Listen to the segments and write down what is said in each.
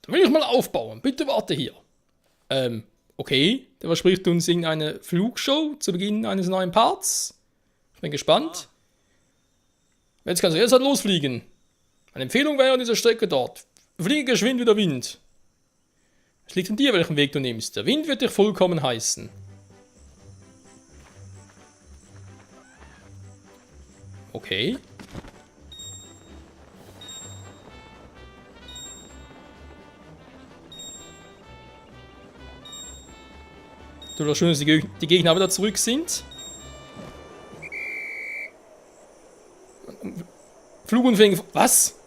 Dann will ich mal aufbauen. Bitte warte hier. Okay. Der verspricht uns irgendeine Flugshow zu Beginn eines neuen Parts. Ich bin gespannt. Jetzt kannst du erst halt losfliegen. Meine Empfehlung wäre an dieser Strecke dort. Fliege geschwind wie der Wind. Es liegt an dir, welchen Weg du nimmst. Der Wind wird dich vollkommen heißen. Okay. Du doch schön, dass die Gegner wieder zurück sind. Flugunfähig. Was?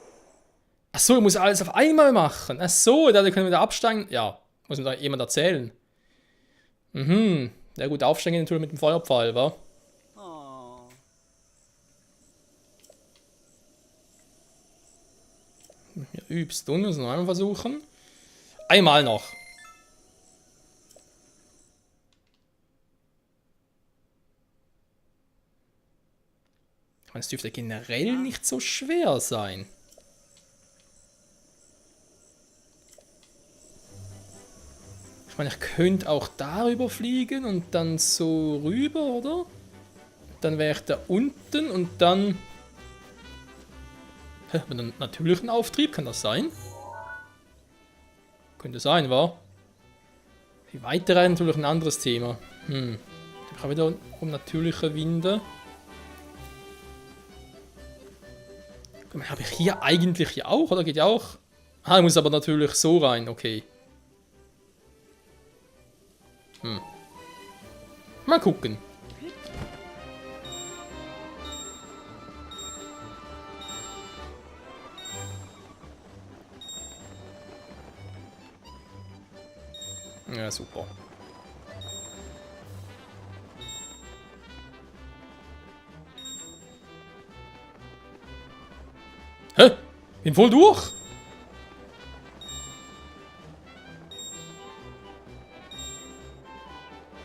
Achso, ich muss alles auf einmal machen. Achso, da können wir wieder absteigen. Ja, muss mir da jemand erzählen. Mhm. Ja gut, aufsteigen natürlich mit dem Feuerpfeil, wa? Hier übst du, müssen wir noch einmal versuchen. Einmal noch. Ich meine, es dürfte generell nicht so schwer sein. Ich meine, ich könnte auch darüber fliegen und dann so rüber, oder? Dann wäre ich da unten und dann... Hä, mit einem natürlichen Auftrieb, kann das sein? Könnte sein, wa? Die Weitere natürlich ein anderes Thema. Ich habe wieder um natürliche Winde. Habe ich hier eigentlich ja auch, oder geht ja auch? Ah, ich muss aber natürlich so rein, okay. Mal gucken. Ja, super. Hä? Bin voll durch?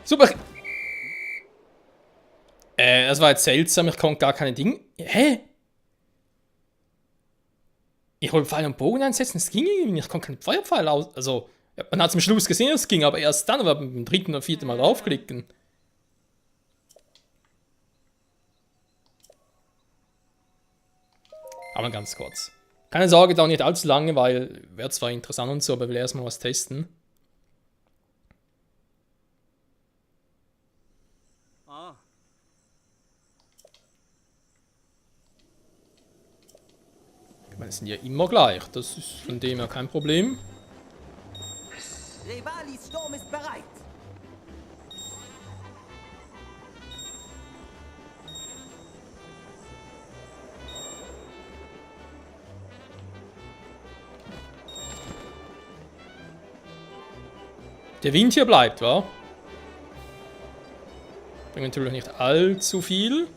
Super. Das war jetzt seltsam. Ich konnte gar keine Dinge... Hä? Ich wollte Pfeil und Bogen einsetzen. Es ging irgendwie nicht. Ich konnte keinen Feuerpfeil aus... Also, man hat es am Schluss gesehen, es ging, aber erst dann, aber beim dritten oder vierten Mal draufklicken. Aber ganz kurz. Keine Sorge, dauert nicht allzu lange, weil wäre zwar interessant und so, aber ich will erstmal was testen. Ich meine, die sind ja immer gleich, das ist von dem her kein Problem. Revalis Sturm ist bereit. Der Wind hier bleibt, wa? Bringt natürlich nicht allzu viel.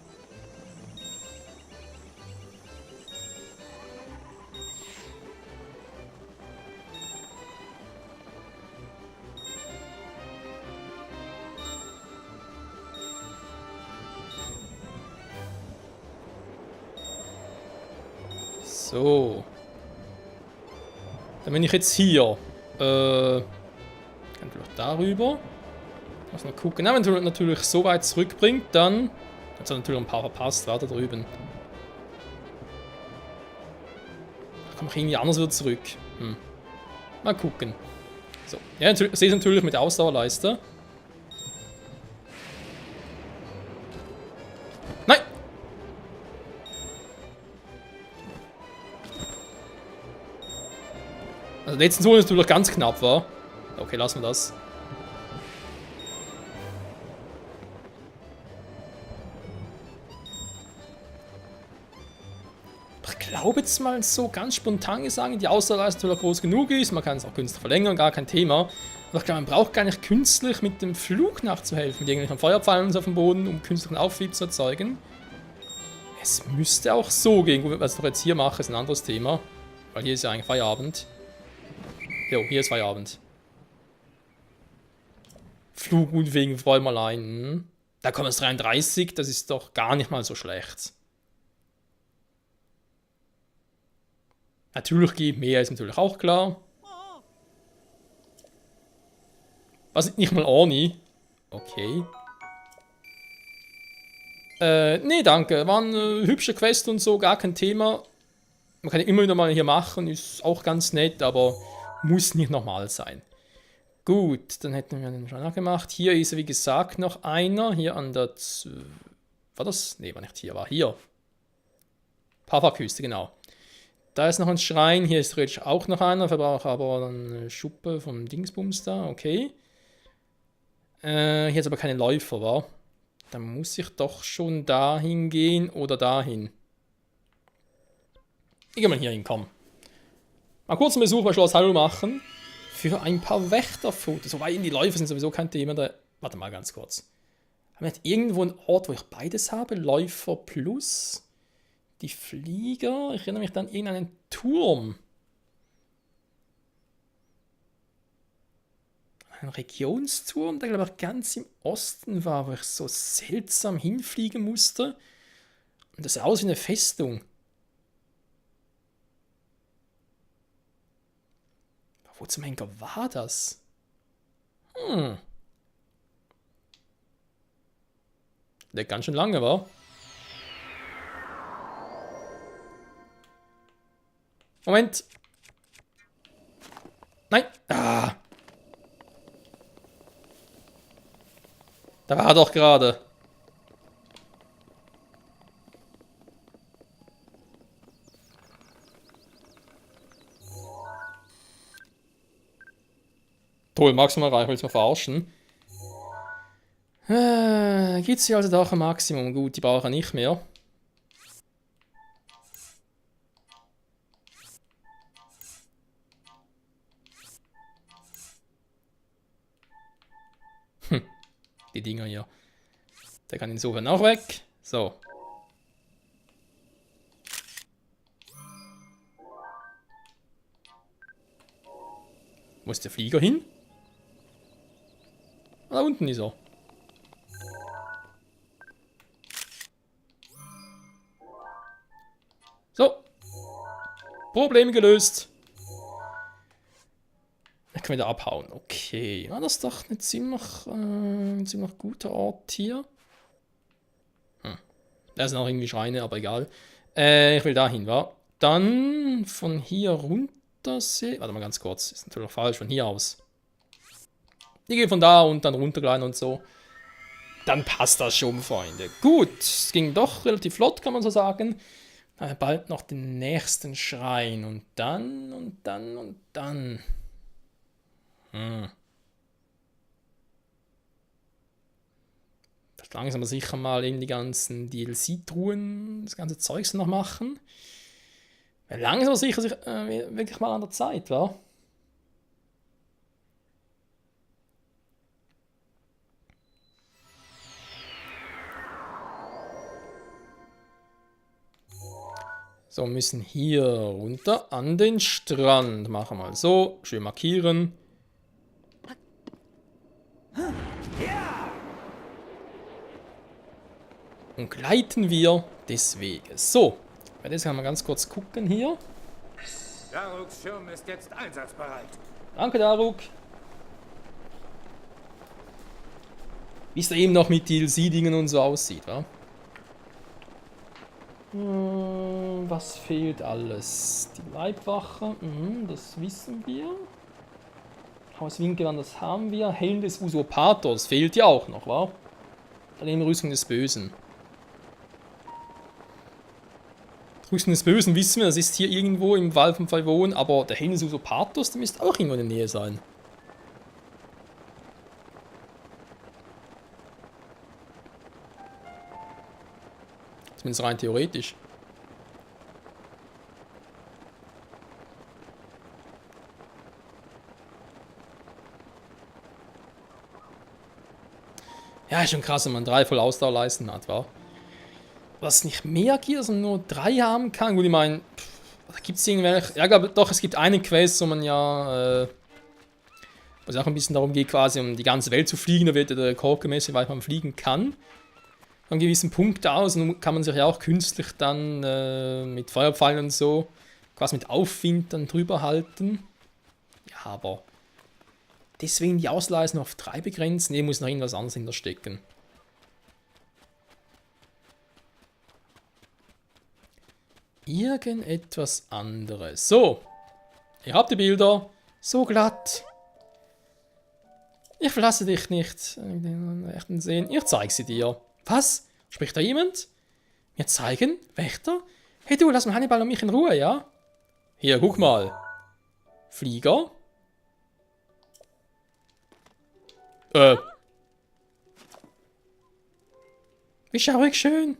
So. Dann bin ich jetzt hier. Kann vielleicht darüber. Muss mal gucken. Na, wenn du natürlich so weit zurückbringt, dann. Hat er natürlich ein paar verpasst, war da drüben. Da komme ich irgendwie anders wieder zurück. Mal gucken. So. Ja, sehe es natürlich mit Ausdauerleiste. Nein! Also der letzten Zone ist natürlich ganz knapp, war. Okay, lassen wir das. Ich glaube jetzt mal so ganz spontan sagen, die Ausdauerleiste natürlich groß genug ist. Man kann es auch künstlich verlängern, gar kein Thema. Aber ich glaube, man braucht gar nicht künstlich mit dem Flug nachzuhelfen, mit irgendwelchen Feuerpfeilen auf dem Boden, um künstlichen Auftrieb zu erzeugen. Es müsste auch so gehen. Gut, was ich doch jetzt hier mache, ist ein anderes Thema. Weil hier ist ja eigentlich Feierabend. Jo, hier ist Feierabend. Flugunfähigen vor allem allein. Da kommen es 33, das ist doch gar nicht mal so schlecht. Natürlich geht mehr, ist natürlich auch klar. Was, nicht mal Orni? Okay. Nee, danke. War eine hübsche Quest und so, gar kein Thema. Man kann ja immer wieder mal hier machen, ist auch ganz nett, aber muss nicht normal sein. Gut, dann hätten wir den schon nachgemacht. Hier ist, wie gesagt, noch einer. Hier an der... War das? Nee, war nicht hier, war hier. Pava-Küste, genau. Da ist noch ein Schrein. Hier ist theoretisch auch noch einer. Verbraucht aber eine Schuppe vom Dingsbums da. Okay. Hier ist aber keine Läufer, wa? Dann muss ich doch schon dahin gehen oder dahin. Ich gehe mal hier hin, komm. Mal kurz einen Besuch bei Schloss Hyrule machen. Für ein paar Wächterfotos. Wobei, die Läufer sind sowieso kein Thema. Da, warte mal ganz kurz. Haben wir nicht irgendwo einen Ort, wo ich beides habe? Läufer plus die Flieger. Ich erinnere mich dann an irgendeinen Turm. Ein Regionsturm, der glaube ich ganz im Osten war, wo ich so seltsam hinfliegen musste. Und das sah aus wie eine Festung. Wo zum Henker war das? Der ganz schön lange war. Moment. Nein. Ah. Da war er doch gerade. Toll, maximal reich, willst du mal verarschen? Gibt's hier also doch ein Maximum? Gut, die brauche ich nicht mehr. Die Dinger hier. Der kann insofern auch weg. So. Wo ist der Flieger hin? Da unten ist er. So. Problem gelöst. Dann können wir da abhauen. Okay. War das doch ein ziemlich guter Ort hier? Da sind auch irgendwie Schreine, aber egal. Ich will dahin, wa? Dann von hier runter sehen. Warte mal ganz kurz. Ist natürlich falsch. Von hier aus. Ich gehe von da und dann runtergleiten und so. Dann passt das schon, Freunde. Gut. Es ging doch relativ flott, kann man so sagen. Bald noch den nächsten Schrein. Und dann, und dann, und dann. Langsam aber sicher mal eben die ganzen DLC-Truhen, das ganze Zeugs noch machen. Weil langsam aber sicher wirklich mal an der Zeit, wa? So, wir müssen hier runter an den Strand. Machen wir mal so, schön markieren. Und gleiten wir des Weges. So, bei das kann man ganz kurz gucken hier. Daruks Schirm ist jetzt einsatzbereit. Danke, Daruk. Wie es da eben noch mit DLC-Dingen und so aussieht, wa? Was fehlt alles? Die Leibwache, das wissen wir. Haus Winkelwand, das haben wir. Helm des Usurpators fehlt ja auch noch, wa? Daneben Rüstung des Bösen. Rüstung des Bösen wissen wir, das ist hier irgendwo im Wald von Favon, aber der Helm des Usurpators, der müsste auch irgendwo in der Nähe sein. Zumindest rein theoretisch. Ja, ist schon krass, wenn man 3 voll Ausdauerleisten hat, wa? Was nicht mehr Gear, sondern nur 3 haben kann. Gut, ich meine, da gibt es irgendwelche... Ja, ich glaube doch, es gibt eine Quest, wo man ja... wo es auch ein bisschen darum geht, quasi um die ganze Welt zu fliegen. Da wird ja der Rekord gemessen, weil man fliegen kann. Von einem gewissen Punkt aus und kann man sich ja auch künstlich dann mit Feuerpfeilen und so quasi mit Aufwind dann drüber halten. Ja, aber Deswegen die Ausleihe ist noch auf 3 begrenzt. Ne, muss noch irgendwas anderes hinterstecken. Irgendetwas anderes. So. Ihr habt die Bilder. So glatt. Ich verlasse dich nicht. Sehen. Ich zeige sie dir. Was? Spricht da jemand? Mir zeigen? Wächter? Hey du, lass mal Hannibal und mich in Ruhe, ja? Hier, guck mal. Flieger. Wie schaurig schön.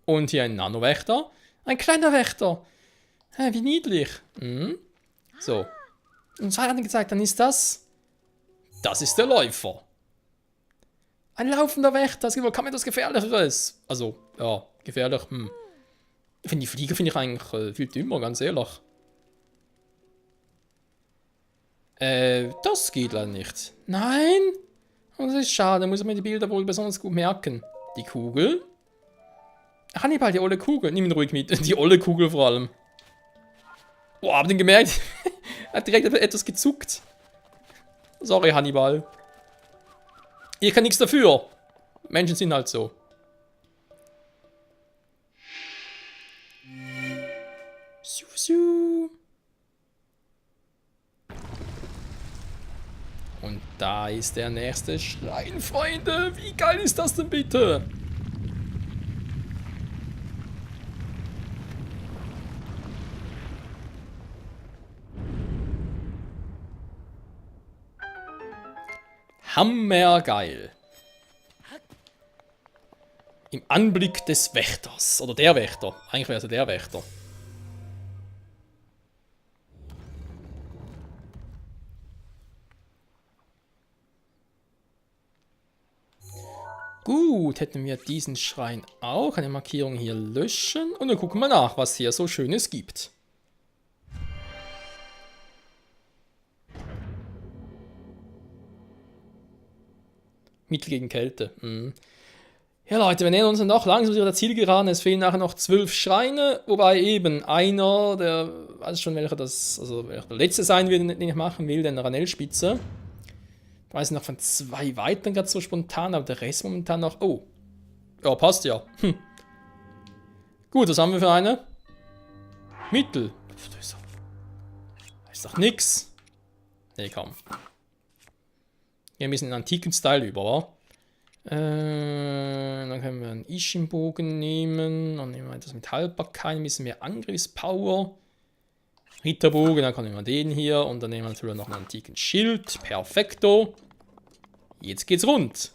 Und hier ein Nano-Wächter. Ein kleiner Wächter. Wie niedlich. So. Und zwei hat gezeigt, dann ist das... Das ist der Läufer. Ein laufender Wächter. Es gibt kaum etwas Gefährlicheres. Also, ja, gefährlich. Die Flieger finde ich eigentlich viel dümmer, ganz ehrlich. Das geht leider nicht. Nein! Und das ist schade, muss ich mir die Bilder wohl besonders gut merken. Die Kugel. Hannibal, die olle Kugel. Nimm ihn ruhig mit. Die olle Kugel vor allem. Boah, hab den gemerkt. Hat direkt etwas gezuckt. Sorry, Hannibal. Ich kann nichts dafür. Menschen sind halt so. Siu, siu. Und da ist der nächste Schrein, Freunde. Wie geil ist das denn bitte? Hammergeil. Im Anblick des Wächters. Oder der Wächter. Eigentlich wäre es der Wächter. Gut, hätten wir diesen Schrein auch. Eine Markierung hier löschen. Und dann gucken wir nach, was hier so Schönes gibt. Mittel gegen Kälte. Ja Leute, wir nähern uns noch langsam zu der Zielgeraden. Es fehlen nachher noch 12 Schreine. Wobei eben einer, der weiß schon, welcher welcher der letzte sein wird, den ich machen will, der Ranellspitze. Ich weiß noch von 2 weiteren gerade so spontan, aber der Rest momentan noch... Oh. Ja, passt ja. Gut, was haben wir für eine? Mittel. Das ist doch nix. Nee, komm. Wir müssen in den antiken Style über, wa? Dann können wir einen Ishin-Bogen nehmen. Dann nehmen wir etwas mit Haltbarkeit, ein bisschen mehr Angriffspower. Ritterbogen, dann nehmen wir den hier. Und dann nehmen wir natürlich noch einen antiken Schild. Perfekto. Jetzt geht's rund.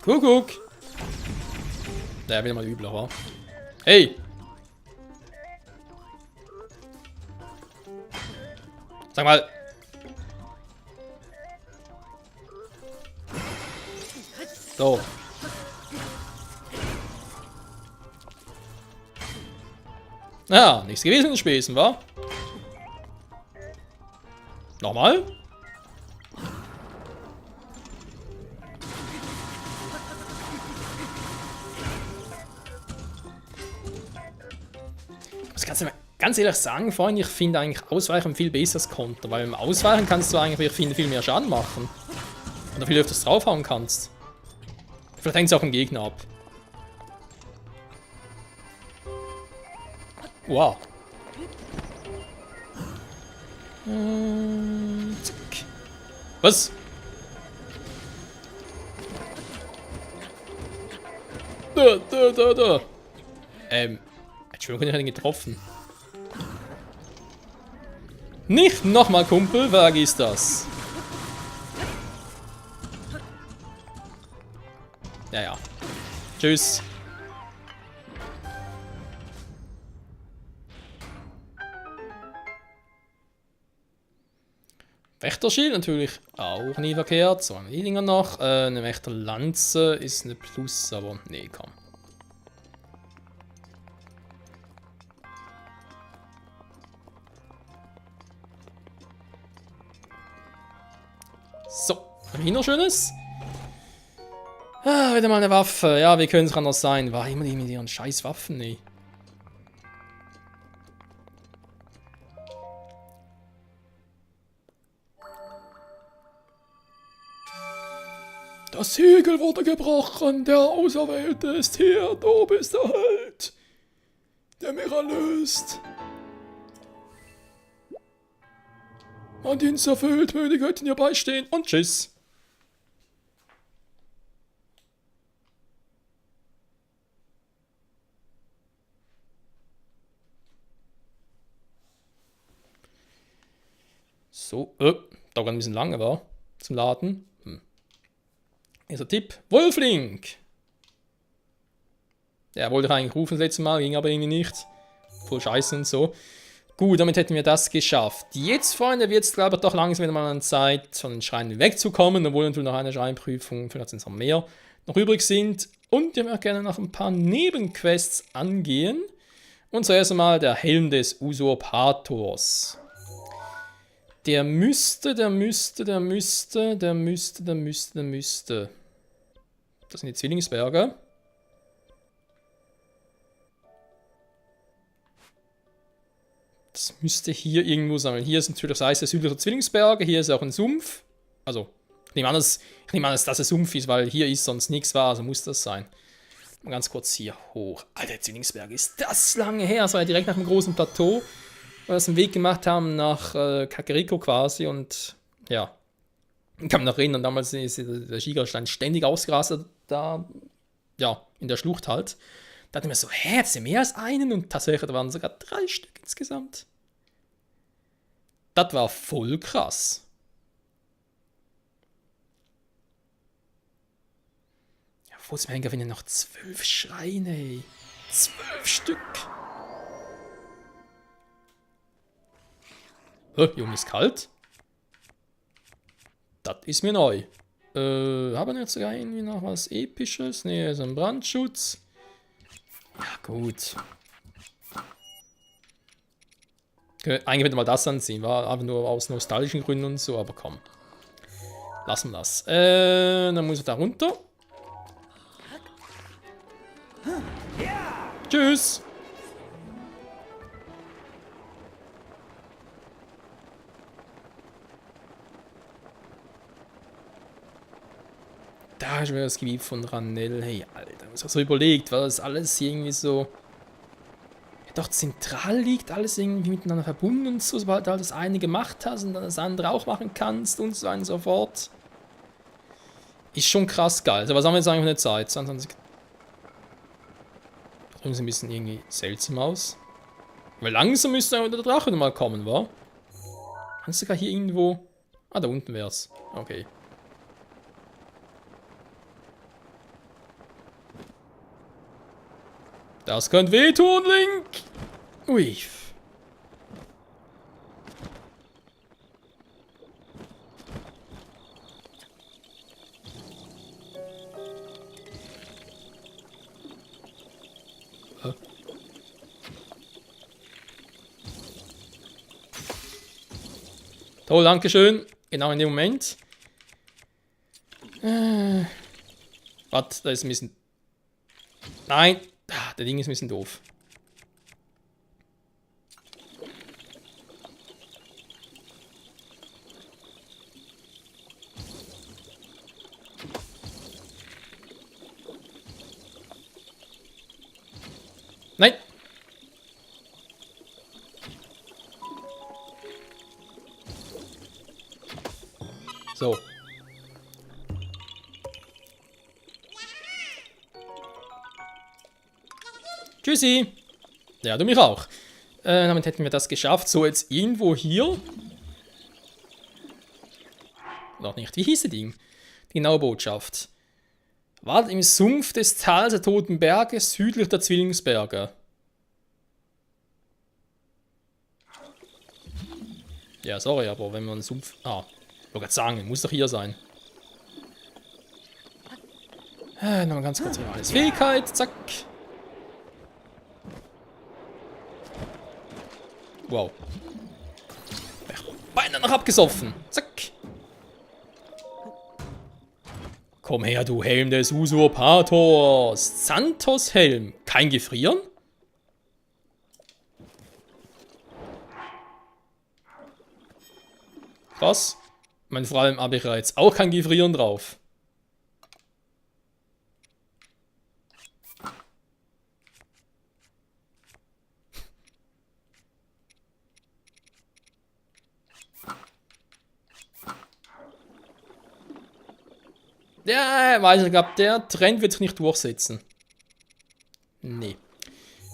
Kuckuck. Der will mal übler, wa? Hey! Sag mal. So. Ja, nichts gewesen in den Späßen, wa? Nochmal? Ganz ehrlich sagen, Freunde, ich finde eigentlich Ausweichen viel besser als Konter, weil im Ausweichen kannst du eigentlich viel mehr Schaden machen. Oder viel öfters draufhauen kannst. Vielleicht hängt es auch vom Gegner ab. Wow. Zack. Was? Da. Entschuldigung, ich habe ihn getroffen. Nicht nochmal, Kumpel, vergiss das. Ja. Tschüss. Wächterschild natürlich auch nie verkehrt. So, haben wir die Dinger noch. Eine Wächterlanze ist eine Plus, aber nee, komm. So, haben wir hier noch Schönes? Ah, wieder mal eine Waffe. Ja, wie können es anders sein? War immer die mit ihren scheiß Waffen, nee. Das Siegel wurde gebrochen, der Auserwählte ist hier, du bist der Held, der mich erlöst. Mein Dienst erfüllt, möge die Göttin ihr beistehen und tschüss. So, dauert ein bisschen lange, war zum Laden. Ist der Tipp. Wolflink! Der wollte ich eigentlich rufen das letzte Mal, ging aber irgendwie nicht. Voll scheiße und so. Gut, damit hätten wir das geschafft. Jetzt, Freunde, wird es, glaube ich, doch langsam wieder mal an Zeit, von den Schreinen wegzukommen, obwohl natürlich noch eine Schreinprüfung, vielleicht sind es noch mehr, noch übrig sind. Und wir möchten gerne noch ein paar Nebenquests angehen. Und zuerst einmal der Helm des Usurpators. Der müsste. Das sind die Zwillingsberge. Das müsste hier irgendwo sein. Hier ist natürlich das heißt der südliche Zwillingsberge. Hier ist auch ein Sumpf. Also, ich nehme an, dass das ein Sumpf ist, weil hier ist sonst nichts war. Also muss das sein. Mal ganz kurz hier hoch. Alter, Zwillingsberge, ist das lange her. Das war ja direkt nach dem großen Plateau. Weil wir uns einen Weg gemacht haben nach Kakariko quasi. Und ja, ich kann mich noch erinnern, damals ist der Gigastein ständig ausgerastet. Da, ja, in der Schlucht halt. Da dachte ich mir so, hä, das sind mehr als einen und tatsächlich, da waren sogar 3 Stück insgesamt. Das war voll krass. Ja, wo ist mir eingefallen, noch 12 Schreine, ey. 12 Stück. Junge, ist kalt. Das ist mir neu. Haben wir jetzt sogar irgendwie noch was Episches? Ne, so ein Brandschutz. Ja, gut. Eigentlich hätte mal das anziehen. War einfach nur aus nostalgischen Gründen und so, aber komm. Lassen wir das. Dann muss ich da runter. Tschüss. Da ist wieder das Gebiet von Ranel. Hey, Alter, was hast du überlegt? War das alles irgendwie so... Ja, doch zentral liegt, alles irgendwie miteinander verbunden und so, sobald du halt das eine gemacht hast und dann das andere auch machen kannst und so weiter und so fort. Ist schon krass geil. Also was haben wir jetzt eigentlich für eine Zeit? 22... Das sieht ein bisschen irgendwie seltsam aus. Weil langsam müsste der Drache mal kommen, wa? Kannst du sogar hier irgendwo... Ah, da unten wär's. Okay. Das könnte wehtun, Link! Ui. Toll, dankeschön. Genau in dem Moment. Warte, da ist ein bisschen... Nein! Der Ding ist ein bisschen doof. Nein! So. Tschüssi. Ja, du mich auch. Damit hätten wir das geschafft. So, jetzt irgendwo hier. Noch nicht. Wie hieß das Ding? Die genaue Botschaft. War im Sumpf des Tals der Toten Berge, südlich der Zwillingsberge. Ja, sorry, aber wenn man einen Sumpf... Ah, ich wollte gerade sagen, muss doch hier sein. Nochmal ganz kurz hier alles. Fähigkeit, zack. Wow. Beinahe noch abgesoffen. Zack. Komm her, du Helm des Usurpators. Xanthos Helm. Kein Gefrieren? Was? Mein vor allem habe ich ja jetzt auch kein Gefrieren drauf. Ja, weiß ich, glaube, der Trend wird sich nicht durchsetzen. Nee.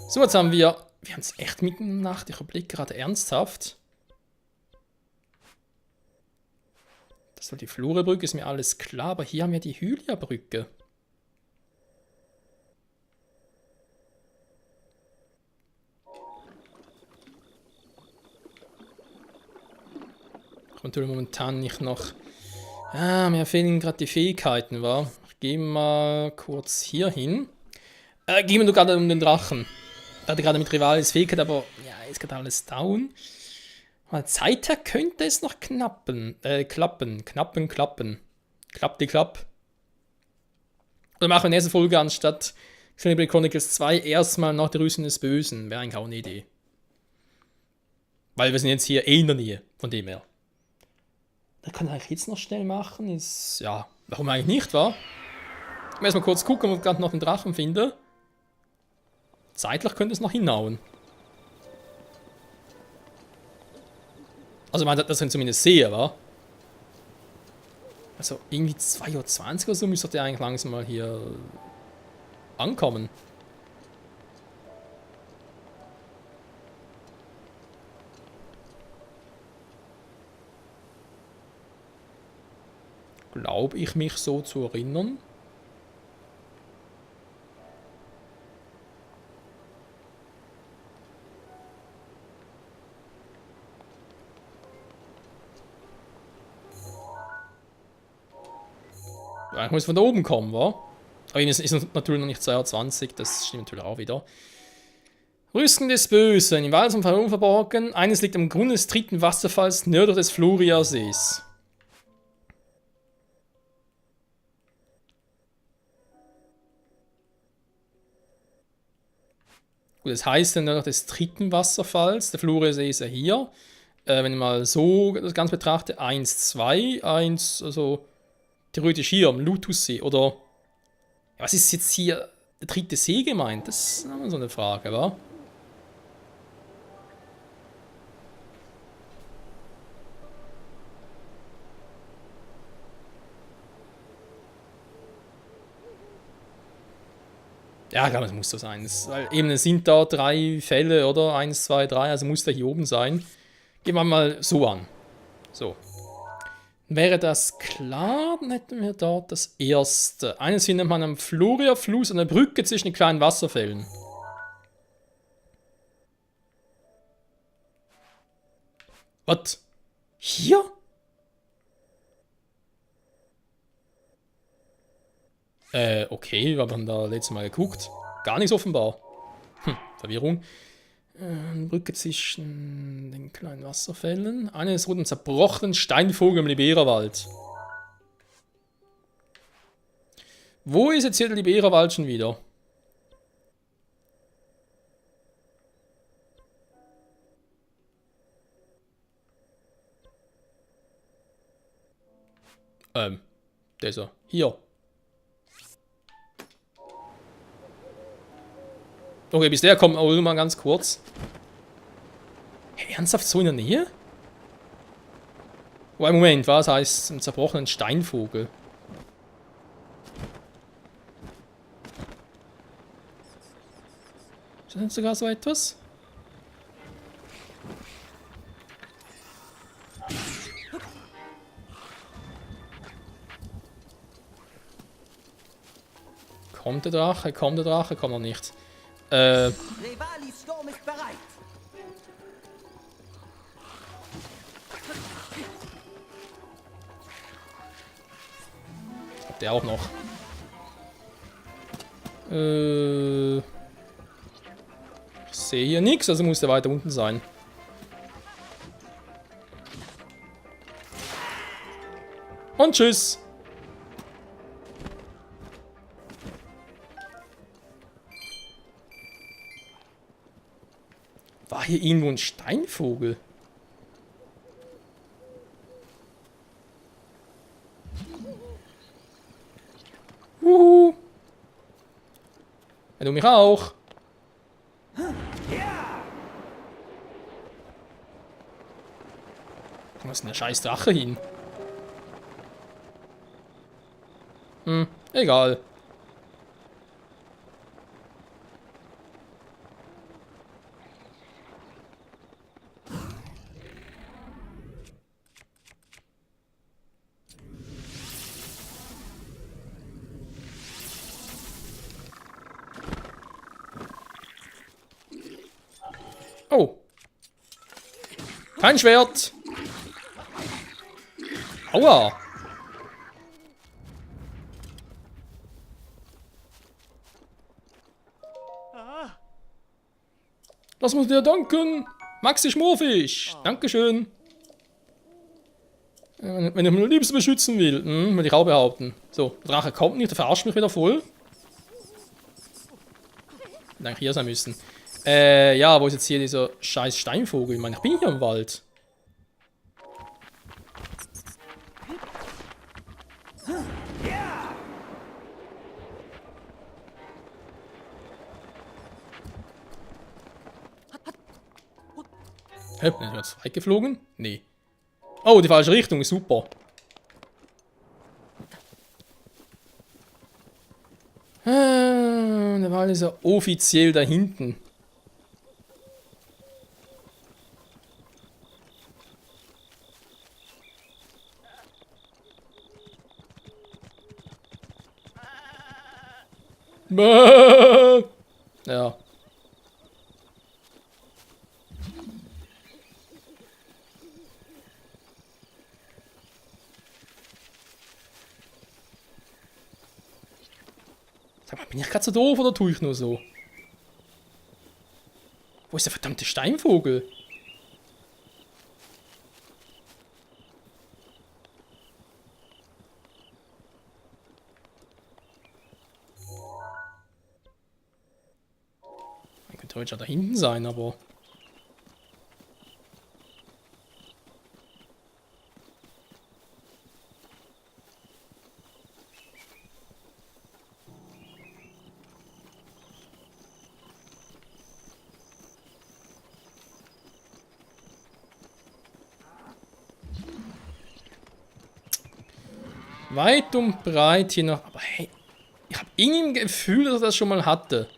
So, jetzt haben wir haben es echt mitten in der Nacht. Ich überlege gerade ernsthaft. Das war die Flurebrücke, ist mir alles klar, aber hier haben wir die Hylia-Brücke. Ich natürlich momentan nicht noch. Ah, mir fehlen gerade die Fähigkeiten, wa? Ich gehe mal kurz hier hin. Gehen wir nur gerade um den Drachen. Ich hatte gerade mit Rivalis Fähigkeit, aber ja, ist gerade alles down. Von der Zeit her könnte es noch klappen. Klappen. Klapp die Klapp. Oder machen wir in der nächsten Folge anstatt Xenoblade Chronicles 2 erstmal noch die Rüsten des Bösen. Wäre eigentlich auch eine Idee. Weil wir sind jetzt hier in der Nähe, von dem her. Das kann ich eigentlich jetzt noch schnell machen. Ist, ja, warum eigentlich nicht, wa? Ich muss erstmal kurz gucken, ob ich gerade noch einen Drachen finde. Zeitlich könnte es noch hinhauen. Also, ich meine, das ich zumindest sehe, wa? Also, irgendwie 2:20 Uhr oder so müsste der eigentlich langsam mal hier ankommen. Glaube ich mich so zu erinnern. Ich muss von da oben kommen, wa? Aber es ist natürlich noch nicht 2:20, das stimmt natürlich auch wieder. Rüsten des Bösen, im Wald und Herum verborgen. Eines liegt am Grund des dritten Wasserfalls nördlich des Floriasees. Gut, das heißt dann nördlich des dritten Wasserfalls. Der Floriasee ist ja hier. Wenn ich mal so das Ganze betrachte, 1, 2, 1, also theoretisch hier am Lutussee, oder was ist jetzt hier der dritte See gemeint? Das ist so eine Frage, wa? Ja, ich glaube, es muss so sein. Weil eben es sind da 3 Fälle, oder? 1, 2, 3, also muss der hier oben sein. Gehen wir mal so an. So. Wäre das klar, dann hätten wir dort das erste. Eines findet man am Floria-Fluss an der Brücke zwischen den kleinen Wasserfällen. Was? Hier? Okay, wir haben da letztes Mal geguckt. Gar nichts offenbar. Verwirrung. Brücke zwischen den kleinen Wasserfällen. Eines roten zerbrochenen Steinvogel im Liberawald. Wo ist jetzt hier der Liberawald schon wieder? Dieser. Hier. Okay, bis der kommt, aber nur mal ganz kurz. Hey, ernsthaft so in der Nähe? Oh, Moment, was heißt ein zerbrochenen Steinvogel? Ist das nicht sogar so etwas? Kommt der Drache, kommt noch nicht. Rivalis Sturm ist bereit. Der auch noch. Ich sehe hier nichts, also muss der weiter unten sein. Und tschüss. hier irgendwo ein Steinvogel? Wuhu. Ja, du mich auch. Wo ist denn der scheiß Drache hin? Hm, egal. Oh. Kein Schwert. Aua. Lass uns dir danken. Maxi Schmorfisch. Dankeschön. Wenn ich meine Liebste beschützen will. Will ich auch behaupten. So, der Drache kommt nicht, der verarscht mich wieder voll. Hätte eigentlich hier sein müssen. Ja, wo ist jetzt hier dieser scheiß Steinvogel? Ich meine, ich bin hier im Wald. Hä, bin ich jetzt weggeflogen? Nee. Oh, die falsche Richtung, super. Der Wald ist ja offiziell da hinten. Ja. Sag mal, bin ich gerade so doof oder tue ich nur so? Wo ist der verdammte Steinvogel? Man könnte heute schon da hinten sein, aber... Weit und breit hier noch. Aber hey, ich habe irgendwie ein Gefühl, dass er das schon mal hatte.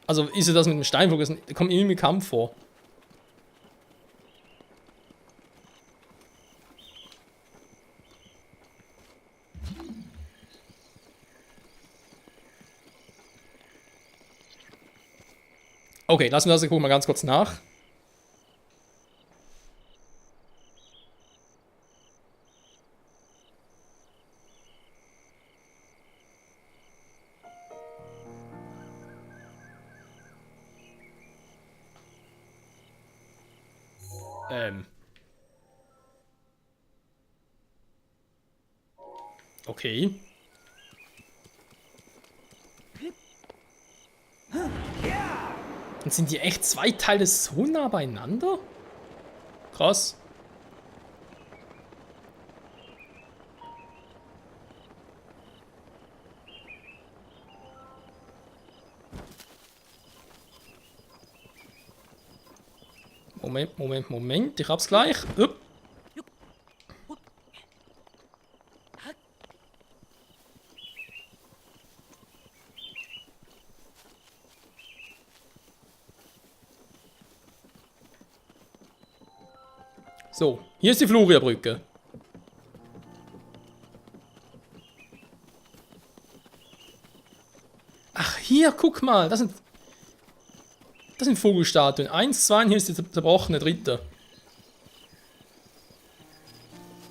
Also ist es das mit dem Steinvogel? Da kommt irgendwie ein Kampf vor. Okay, lassen wir das, ich gucke mal ganz kurz nach. Okay. Und sind die echt zwei Teile so nah beieinander? Krass. Moment. Ich hab's gleich. Upp. So, hier ist die Floriabrücke. Ach, hier, guck mal. Das sind Vogelstatuen. 1, 2, und hier ist die zerbrochene dritte.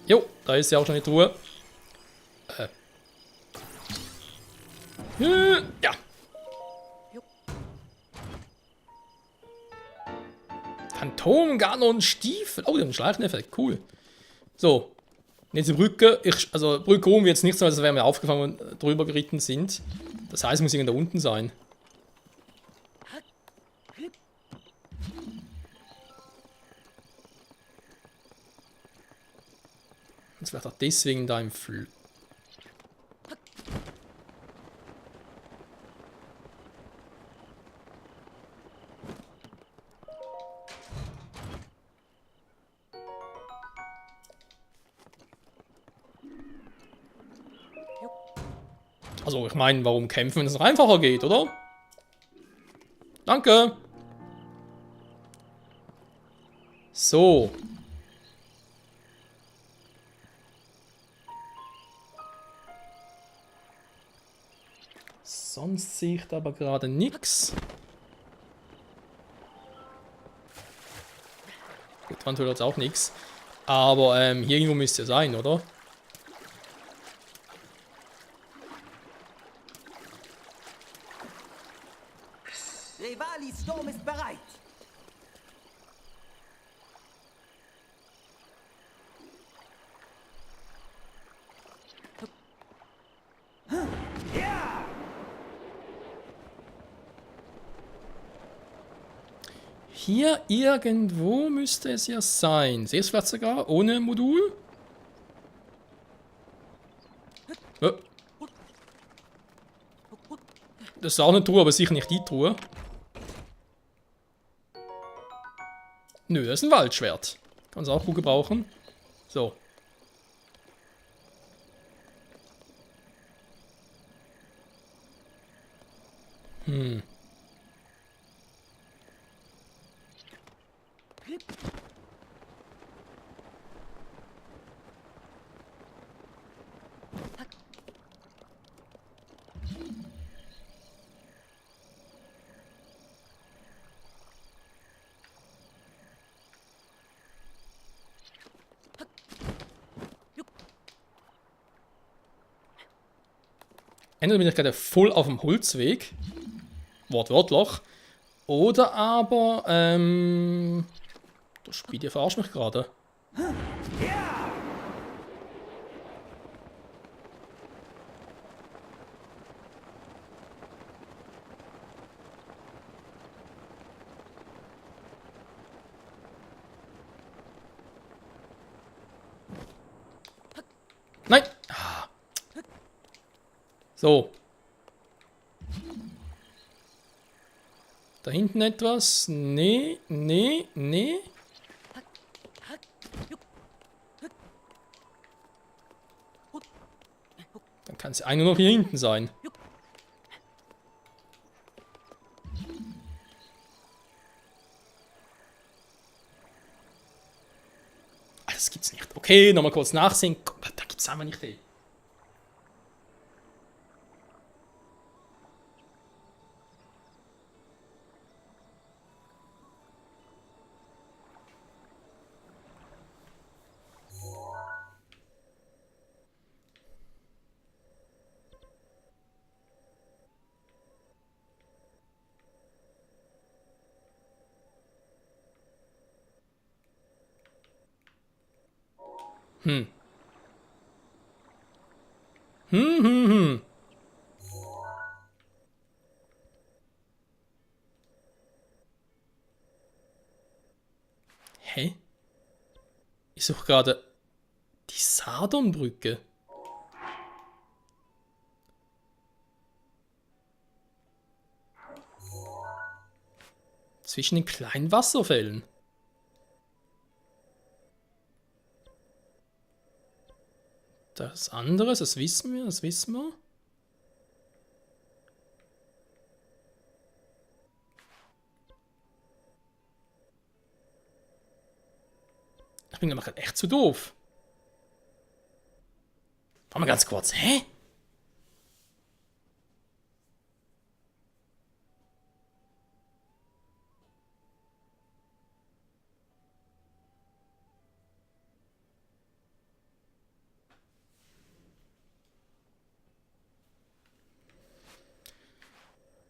Jo, da ist sie auch schon in der Truhe. Ja. Phantomganon Stiefel. Oh, die haben einen Schleicheneffekt. Cool. So. Und jetzt die Brücke. Also, Brücke oben wird jetzt nicht so, als wäre mir aufgefallen, wenn wir drüber geritten sind. Das heißt, muss irgendwo da unten sein. Und vielleicht auch deswegen da im Flug. Also, ich meine, warum kämpfen, wenn es noch einfacher geht, oder? Danke. So. Sonst sehe ich da aber gerade nichts. Gut, dran tut jetzt auch nichts. Aber hier irgendwo müsste er sein, oder? Revalis Sturm ist bereit. Hier irgendwo müsste es ja sein. Sehe es vielleicht sogar ohne Modul? Das ist auch eine Truhe, aber sicher nicht die Truhe. Nö, das ist ein Waldschwert. Kann es auch gut gebrauchen. So. Entweder bin ich gerade voll auf dem Holzweg. Wortwörtlich. Oder aber, das Spiel, ihr verarscht mich gerade. Nein! Ah. So. Da hinten etwas? Nee, nee, nee. Dann kann es eigentlich nur noch hier hinten sein. Ah, das gibt's nicht. Okay, nochmal kurz nachsehen. Da gibt's einfach nicht. Ey. Hä? Ich suche gerade die Sardonbrücke. Zwischen den kleinen Wasserfällen. Das andere, das wissen wir, das wissen wir. Ich bin aber gerade echt zu doof. Warte mal ganz kurz, hä?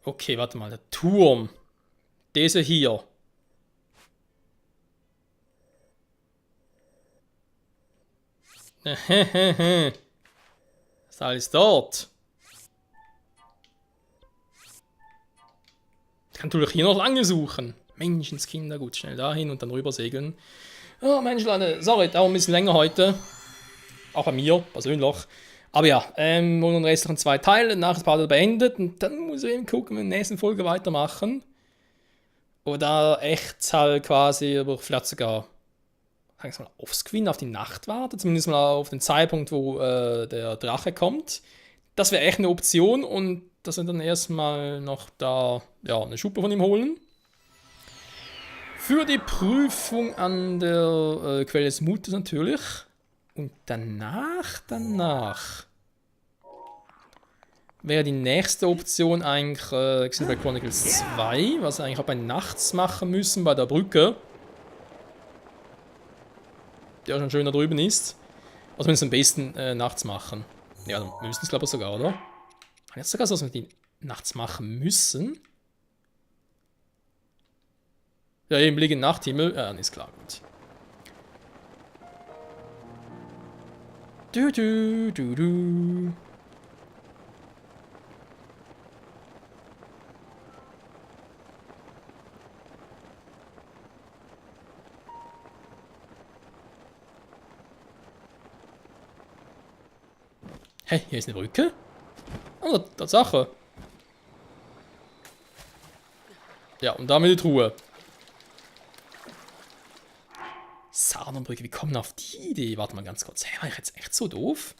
Okay, warte mal, der Turm. Diese hier. Ist alles dort. Ich kann natürlich hier noch lange suchen. Menschenskinder, gut, schnell dahin und dann rüber segeln. Oh Mensch, Leute, sorry, dauert ein bisschen länger heute. Auch bei mir persönlich. Aber ja, nur den restlichen 2 Teile, danach ist Part beendet und dann muss ich eben gucken, in der nächsten Folge weitermachen. Oder echt halt quasi, aber vielleicht sogar, sagen wir mal, offscreen auf die Nacht warten, zumindest mal auf den Zeitpunkt, wo der Drache kommt. Das wäre echt eine Option und dass wir dann erstmal noch da eine Schuppe von ihm holen. Für die Prüfung an der Quelle des Mutes natürlich. Und danach wäre die nächste Option eigentlich Xenoblade Chronicles 2, was wir eigentlich auch bei nachts machen müssen, bei der Brücke. Die ja schon schön da drüben ist. Also müssen wir am besten nachts machen. Ja, dann müssen wir es glaube ich sogar, oder? Jetzt sogar so, dass wir die nachts machen müssen. Ja, eben liegen Nachthimmel. Ja, ist klar, gut. Du. Hey, hier ist eine Brücke. Oh, Tatsache. Ja, und damit die Truhe. Sarnenbrücke, wie kommen wir auf die Idee? Warte mal ganz kurz. Hey, war ich jetzt echt so doof?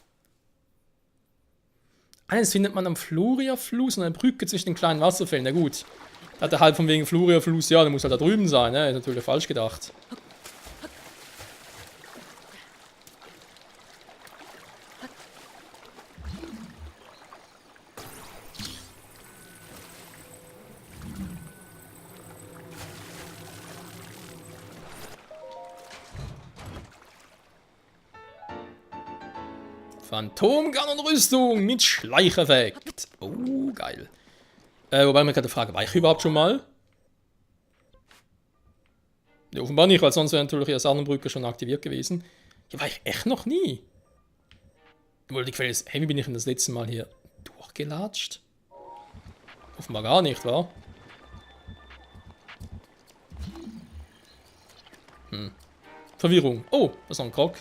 Eines findet man am Floria-Fluss und eine Brücke zwischen den kleinen Wasserfällen. Na gut. Da hat er halt von wegen Floria-Fluss, ja, der muss halt da drüben sein, ne? Ist natürlich falsch gedacht. Phantomkanonenrüstung mit Schleicheffekt. Oh, geil. Wobei mir gerade die Frage, war ich überhaupt schon mal? Ja, offenbar nicht, weil sonst wäre natürlich die Sarnenbrücke schon aktiviert gewesen. Hier war ich echt noch nie. Obwohl die Quelle ist, hey, wie bin ich denn das letzte Mal hier durchgelatscht? Offenbar gar nicht, wa? Verwirrung. Oh, das ist noch ein Krog.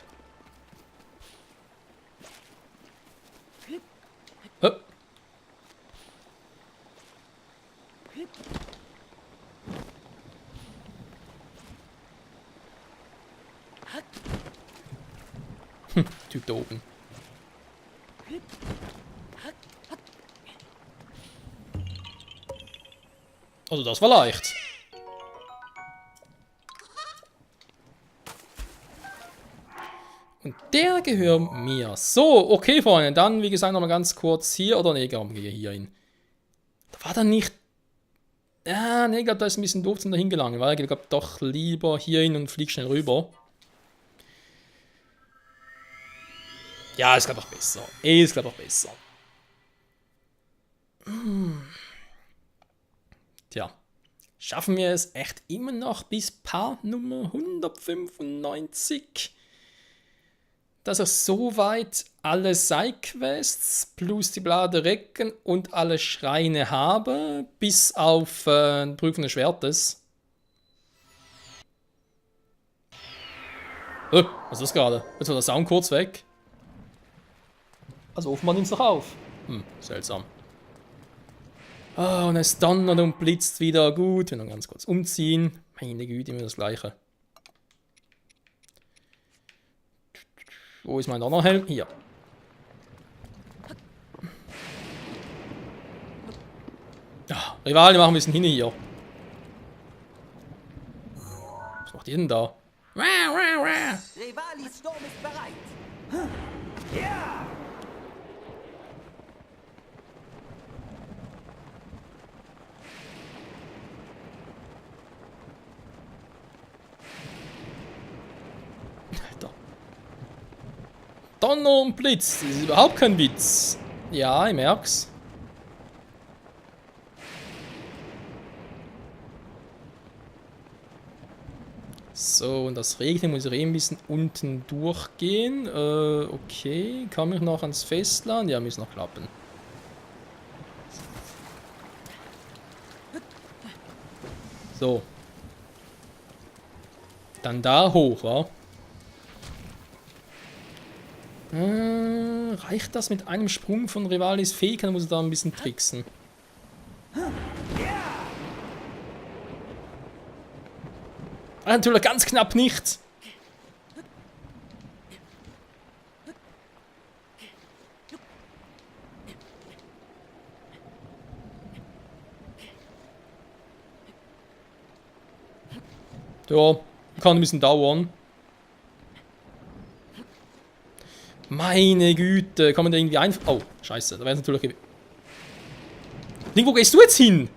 Typ da oben. Also das war leicht. Und der gehört mir. So, okay, Freunde. Dann, wie gesagt, nochmal ganz kurz hier. Oder nee, komm, gehe hier hin. Da war dann nicht... Ja, nee, ich glaube, da ist ein bisschen doof zum dahin gelangen. Weil ich glaube, doch lieber hier hin und flieg schnell rüber. Ja, ist glaube ich besser. Ist glaube ich besser. Tja. Schaffen wir es echt immer noch bis Part Nummer 195? Dass ich soweit alle Sidequests plus die Bladerecken und alle Schreine habe, bis auf Prüfen des Schwertes. Was ist das gerade? Jetzt war der Sound kurz weg. Also offenbar nimmt es noch auf. Seltsam. Ah, und es donnert und blitzt wieder. Gut, wir noch ganz kurz umziehen. Meine Güte, immer das Gleiche. Wo ist mein Donnerhelm? Hier. Ja, Rivalen machen ein bisschen hin hier. Was macht ihr denn da? Rivalis Sturm ist bereit. Ja! Alter. Donner und Blitz, das ist überhaupt kein Witz. Ja, ich merk's. So, und das Regnen muss ich ein bisschen unten durchgehen. Okay, komme ich noch ans Festland? Ja, muss noch klappen. So. Dann da hoch, wa? Reicht das mit einem Sprung von Rivalis Fähigkeit? Muss er da ein bisschen tricksen. Natürlich ganz knapp nicht. Ja, kann ein bisschen dauern. Meine Güte, kann man da irgendwie einfach... Oh, scheiße, da wäre es natürlich... Link, wo gehst du jetzt hin?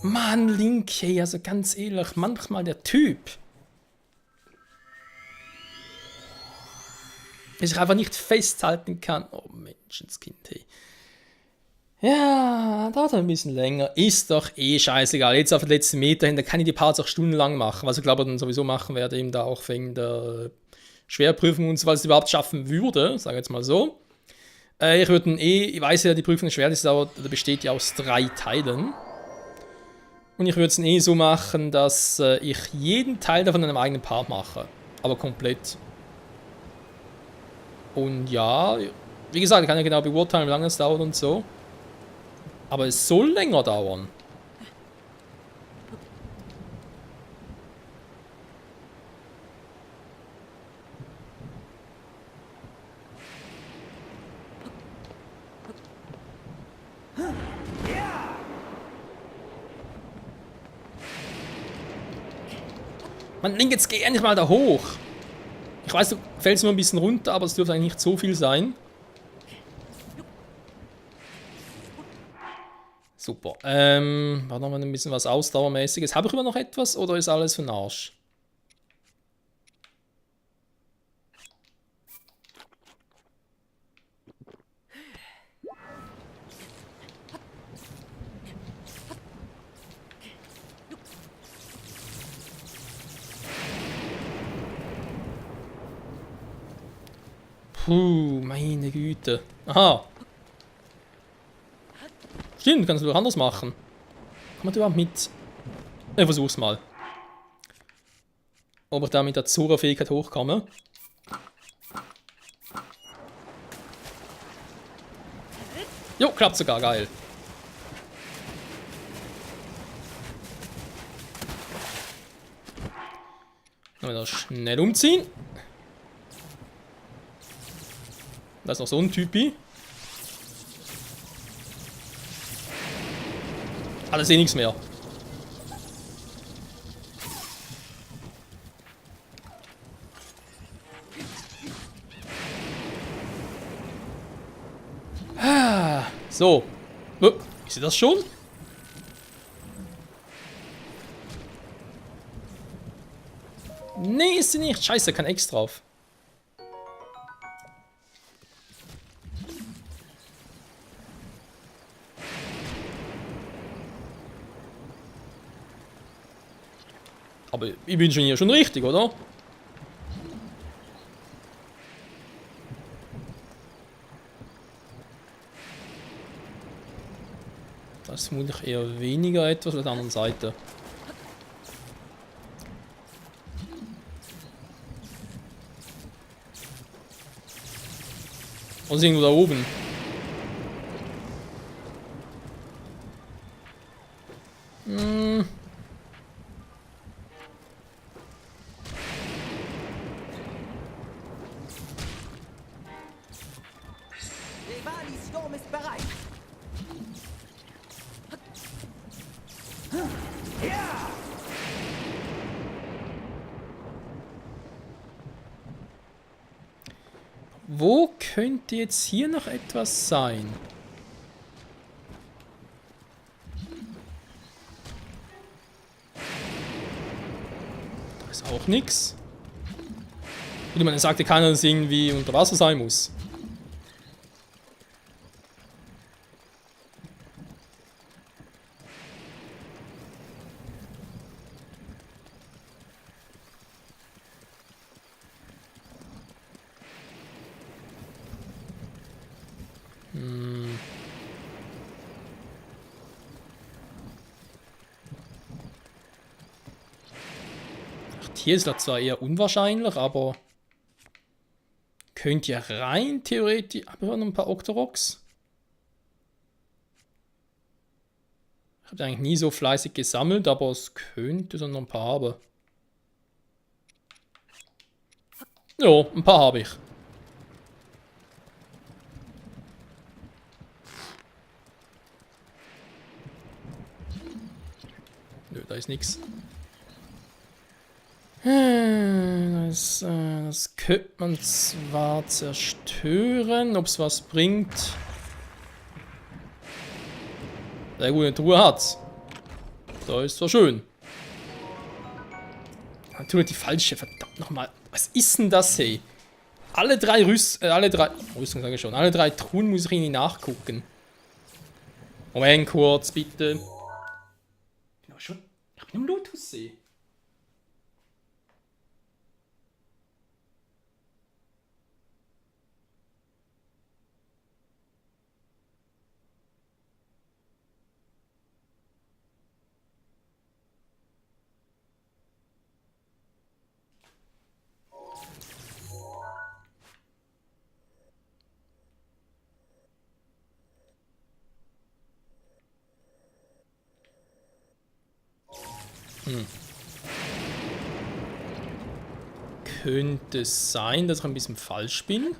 Mann, Link, hey, also ganz ehrlich, manchmal der Typ. Der sich einfach nicht festhalten kann. Oh, Menschenskind, hey. Ja, dauert ein bisschen länger. Ist doch eh scheißegal. Jetzt auf den letzten Meter hin, da kann ich die Parts auch stundenlang machen. Was ich glaube, dann sowieso machen werde, eben da auch wegen der Schwerprüfung und so, was ich überhaupt schaffen würde, sage ich jetzt mal so. Ich würde ich weiß ja, die Prüfung ist schwer, das besteht ja aus 3 Teilen. Und ich würde es so machen, dass ich jeden Teil davon in einem eigenen Part mache. Aber komplett. Und ja, wie gesagt, ich kann ja genau beurteilen, wie lange es dauert und so. Aber es soll länger dauern. Mann, Link, jetzt geh endlich mal da hoch. Ich weiß, du fällst nur ein bisschen runter, aber es dürfte eigentlich nicht so viel sein. Super. War noch mal ein bisschen was Ausdauermäßiges. Habe ich immer noch etwas oder ist alles für den Arsch? Puh, meine Güte. Aha. Stimmt, kannst du doch anders machen. Kann man da überhaupt mit... Ich versuch's mal. Ob ich da mit der Zora-Fähigkeit hochkomme. Jo, klappt sogar, geil. Dann wieder schnell umziehen. Da ist noch so ein Typi. Alles eh nichts mehr. So. Ist sie das schon? Nee, ist sie nicht. Scheiße, kein X drauf. Aber ich bin schon hier schon richtig, oder? Das ist vermutlich eher weniger etwas auf der anderen Seite. Oder ist irgendwo da oben? Rivalis Sturm ist bereit. Wo könnte jetzt hier noch etwas sein? Da ist auch nichts. Wie man sagte, keiner, dass irgendwie unter Wasser sein muss. Hier ist das zwar eher unwahrscheinlich, aber Könnt ihr rein theoretisch... Aber wir haben noch ein paar Octoroks. Ich habe eigentlich nie so fleißig gesammelt, aber es könnte so noch ein paar haben. Ja, ein paar habe ich. Nö, da ist nichts. Das könnte man zwar zerstören, ob es was bringt. Sehr gute Truhe hat's. Da ist zwar schön. Natürlich die falsche, verdammt nochmal. Was ist denn das, hey? Alle drei Rüstung sage ich schon. Alle drei Truhen muss ich irgendwie nachgucken. Moment kurz, bitte. Ich bin am Lotussee. Könnte es sein, dass ich ein bisschen falsch bin?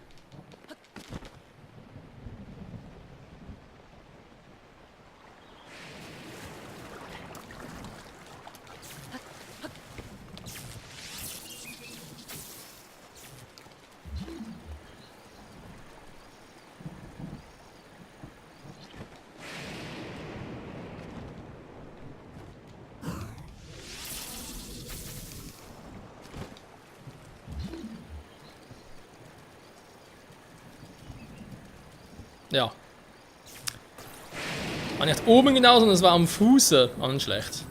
Ja. War nicht oben genau, sondern es war am Fuße. War nicht schlecht.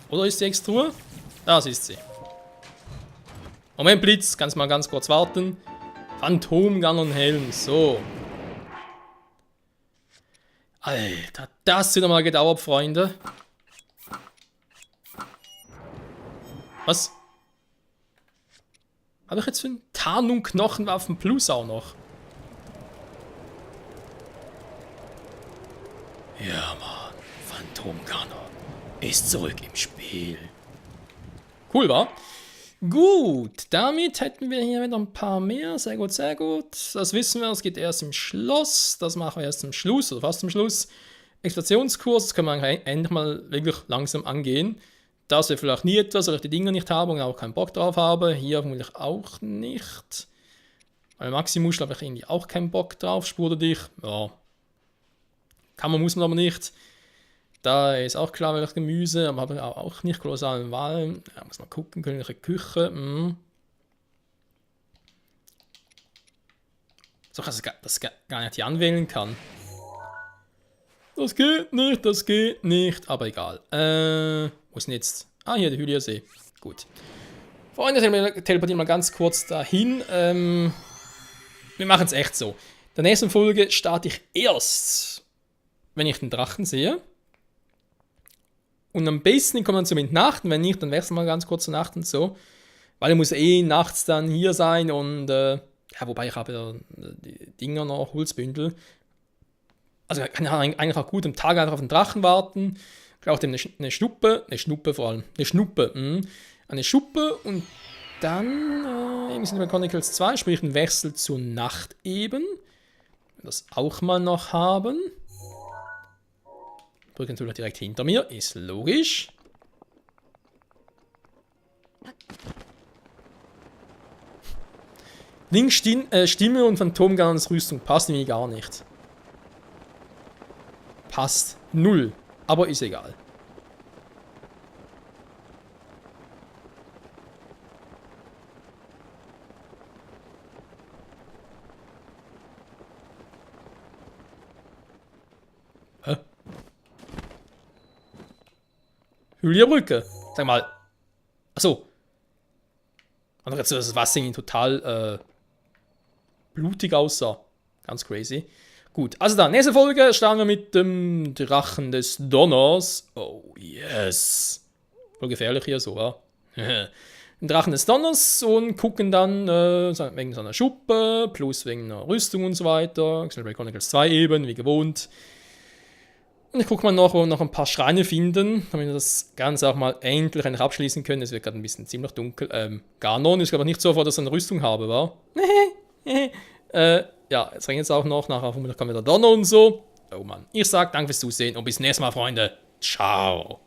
Oder ist die Extruhe? Da ist sie. Moment, Blitz. Kannst mal ganz kurz warten. Phantomgun und Helm. So. Alter, das hat mal gedauert, Freunde. Was? Habe ich jetzt für einen Tarnung Knochenwaffen Plus auch noch? Ja, Mann. Phantomgunner ist zurück im Spiel. Cool, wa? Gut, damit hätten wir hier wieder ein paar mehr. Sehr gut, sehr gut. Das wissen wir, es geht erst im Schloss. Das machen wir erst zum Schluss, oder fast zum Schluss. Explorationskurs, das können wir endlich mal wirklich langsam angehen. Das wäre vielleicht nie etwas, weil ich die Dinger nicht habe und auch keinen Bock drauf habe. Hier vermutlich auch nicht. Bei Maximus habe ich irgendwie auch keinen Bock drauf. Spur dich. Ja. Kann man, muss man aber nicht. Da ist auch klar, welches Gemüse, aber habe auch nicht kolossalen Wahlen. Ja, muss mal gucken, königliche Küche. So, dass ich gar nicht hier anwählen kann. Das geht nicht, aber egal. Wo ist denn jetzt? Ah, hier, der Hylia-See. Gut. Freunde, teleportieren wir ganz kurz dahin. Wir machen es echt so. In der nächsten Folge starte ich erst, wenn ich den Drachen sehe. Und am besten kommt man zum Entnachten, wenn nicht, dann wechseln wir ganz kurz zur Nacht und so. Weil er muss nachts dann hier sein und, ja, wobei ich habe ja die Dinger noch, Holzbündel. Also kann ich eigentlich auch gut am Tag einfach auf den Drachen warten. Auch dem eine Schnuppe und dann im Sinne Chronicles 2, sprich ein Wechsel zur Nacht eben. Das auch mal noch haben. Brücke natürlich direkt hinter mir, ist logisch. Link Stimme und Phantomgunners Rüstung passt nämlich gar nicht. Passt null, aber ist egal. Hä? Hylia-Brücke. Sag mal. Achso. Und jetzt das Wasser irgendwie total blutig aussah. Ganz crazy. Gut, also dann, nächste Folge starten wir mit dem Drachen des Donners. Oh, yes. Voll gefährlich hier so, wa? den Drachen des Donners und gucken dann wegen so einer Schuppe, plus wegen einer Rüstung und so weiter. Xenoblade Chronicles 2 eben, wie gewohnt. Und ich gucke mal noch, wo wir noch ein paar Schreine finden, damit wir das Ganze auch mal endlich abschließen können. Es wird gerade ein bisschen ziemlich dunkel. Ganon ist aber nicht so vor, dass ich eine Rüstung habe, wa? Ja, jetzt regnet es auch noch. Nachher kommt wieder Donner und so. Oh Mann. Ich sag danke fürs Zusehen und bis nächstes Mal, Freunde. Ciao.